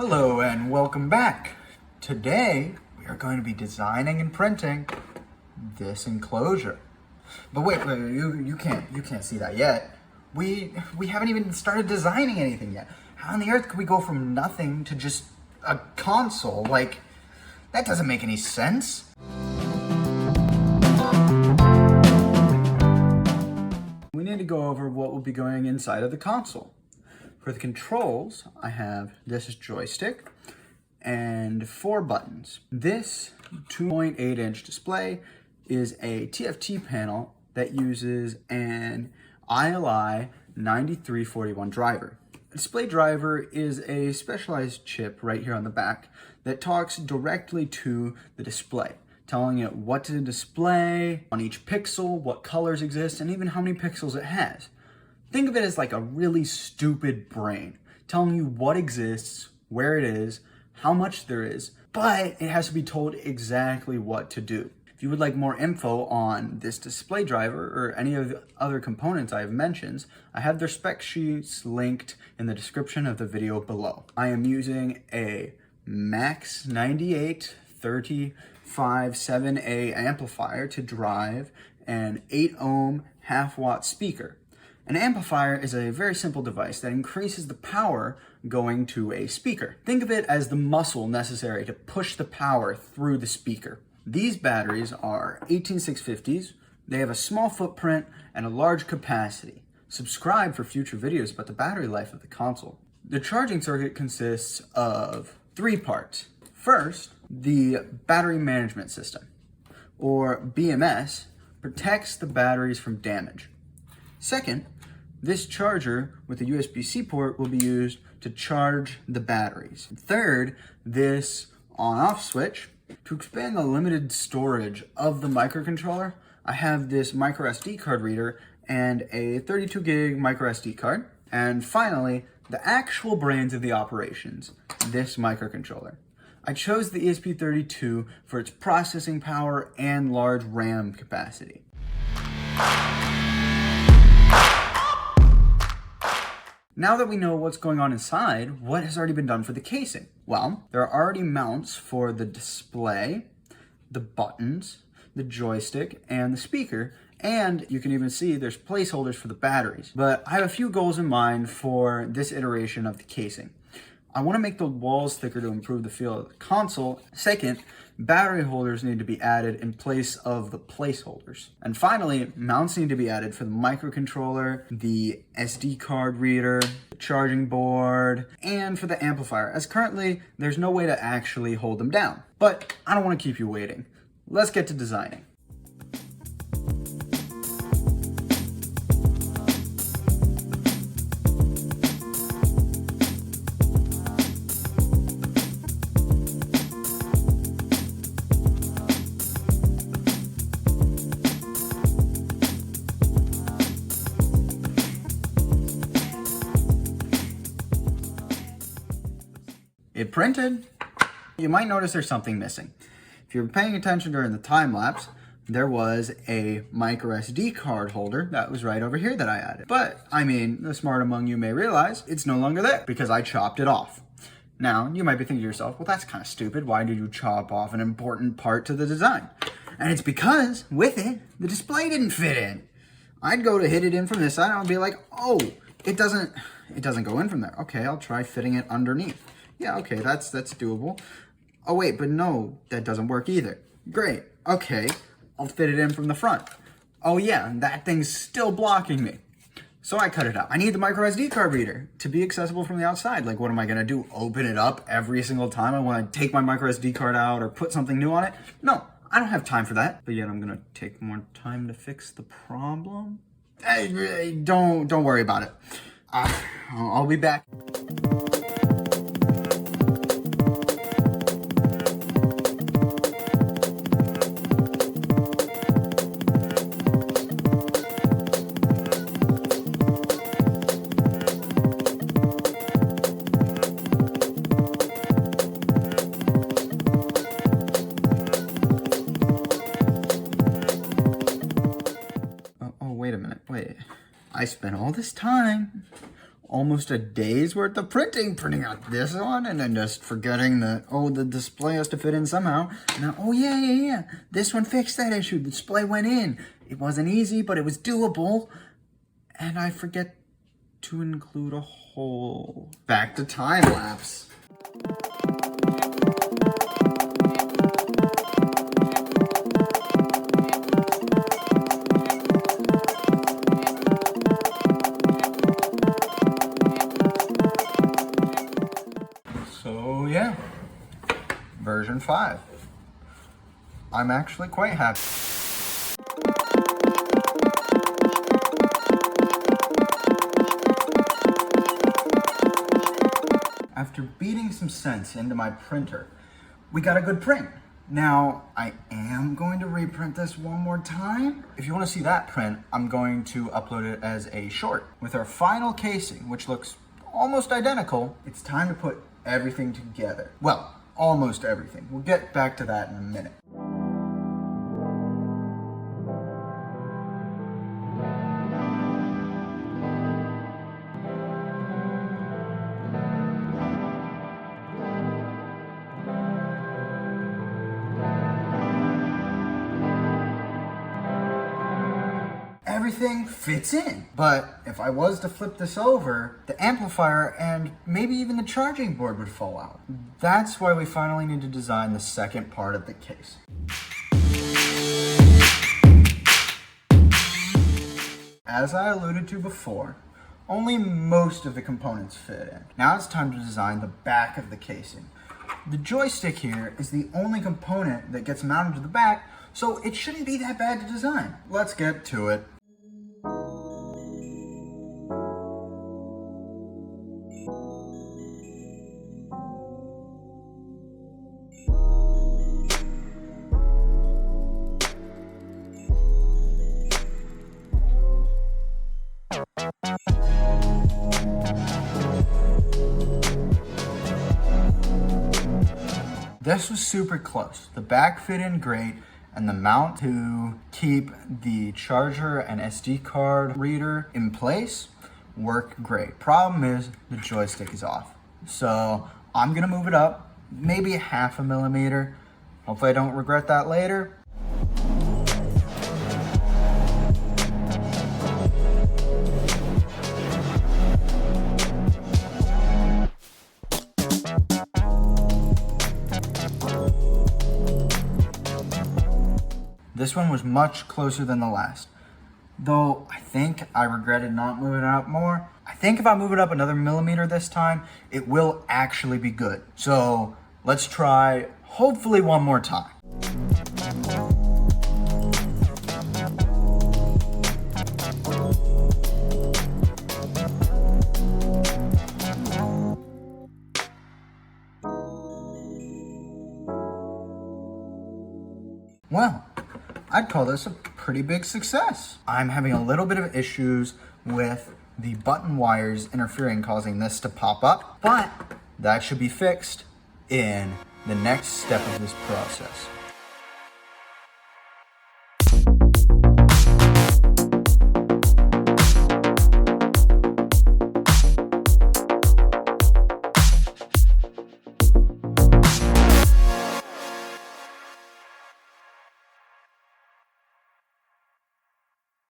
Hello and welcome back. Today we are going to be designing and printing this enclosure. But wait, you can't see that yet. We haven't even started designing anything yet. How on the earth could we go from nothing to just a console? Like, that doesn't make any sense. We need to go over what will be going inside of the console. For the controls, I have this joystick and 4 buttons. This 2.8-inch display is a TFT panel that uses an ILI 9341 driver. A display driver is a specialized chip right here on the back that talks directly to the display, telling it what to display on each pixel, what colors exist, and even how many pixels it has. Think of it as like a really stupid brain, telling you what exists, where it is, how much there is, but it has to be told exactly what to do. If you would like more info on this display driver or any of the other components I have mentioned, I have their spec sheets linked in the description of the video below. I am using a Max 9835-7A amplifier to drive an 8 ohm half-watt speaker. An amplifier is a very simple device that increases the power going to a speaker. Think of it as the muscle necessary to push the power through the speaker. These batteries are 18650s. They have a small footprint and a large capacity. Subscribe for future videos about the battery life of the console. The charging circuit consists of 3 parts. First, the battery management system, or BMS, protects the batteries from damage. Second, this charger with a USB-C port will be used to charge the batteries. Third, this on-off switch. To expand the limited storage of the microcontroller, I have this micro SD card reader and a 32 gig micro SD card. And finally, the actual brains of the operations, this microcontroller. I chose the ESP32 for its processing power and large RAM capacity. Now that we know what's going on inside, what has already been done for the casing? Well, there are already mounts for the display, the buttons, the joystick, and the speaker, and you can even see there's placeholders for the batteries. But I have a few goals in mind for this iteration of the casing. I want to make the walls thicker to improve the feel of the console. Second, battery holders need to be added in place of the placeholders. And finally, mounts need to be added for the microcontroller, the SD card reader, the charging board, and for the amplifier, as currently there's no way to actually hold them down. But I don't want to keep you waiting. Let's get to designing. It printed. You might notice there's something missing. If you're paying attention during the time lapse, there was a micro SD card holder that was right over here that I added. But, I mean, the smart among you may realize it's no longer there because I chopped it off. Now, you might be thinking to yourself, well, that's kind of stupid. Why did you chop off an important part to the design? And it's because, with it, the display didn't fit in. I'd go to hit it in from this side and I'd be like, oh, it doesn't go in from there. Okay, I'll try fitting it underneath. Yeah, okay, that's doable. Oh wait, but no, that doesn't work either. Great, okay, I'll fit it in from the front. Oh yeah, that thing's still blocking me. So I cut it out. I need the micro SD card reader to be accessible from the outside. Like, what am I gonna do? Open it up every single time I wanna take my micro SD card out or put something new on it? No, I don't have time for that. But yet I'm gonna take more time to fix the problem. Hey, don't worry about it. I'll be back. I spent all this time almost a day's worth of printing out this one, and then just forgetting that, oh, the display has to fit in somehow. And then, oh yeah, this one fixed that issue. The display went in. It wasn't easy, but it was doable. And I forget to include a hole. Back to time lapse. So yeah, version 5. I'm actually quite happy. After beating some sense into my printer, we got a good print. Now, I am going to reprint this one more time. If you want to see that print, I'm going to upload it as a short. With our final casing, which looks almost identical, it's time to put everything together. Well, almost everything. We'll get back to that in a minute. Everything fits in. But if I was to flip this over, the amplifier and maybe even the charging board would fall out. That's why we finally need to design the second part of the case. As I alluded to before, only most of the components fit in. Now it's time to design the back of the casing. The joystick here is the only component that gets mounted to the back, so it shouldn't be that bad to design. Let's get to it. This was super close. The back fit in great, and the mount to keep the charger and SD card reader in place worked great. Problem is, the joystick is off. So I'm gonna move it up, maybe 1/2 millimeter. Hopefully I don't regret that later. This one was much closer than the last. Though I think I regretted not moving it up more. I think if I move it up another millimeter this time, it will actually be good. So let's try, hopefully one more time. Well, I'd call this a pretty big success. I'm having a little bit of issues with the button wires interfering, causing this to pop up, but that should be fixed in the next step of this process.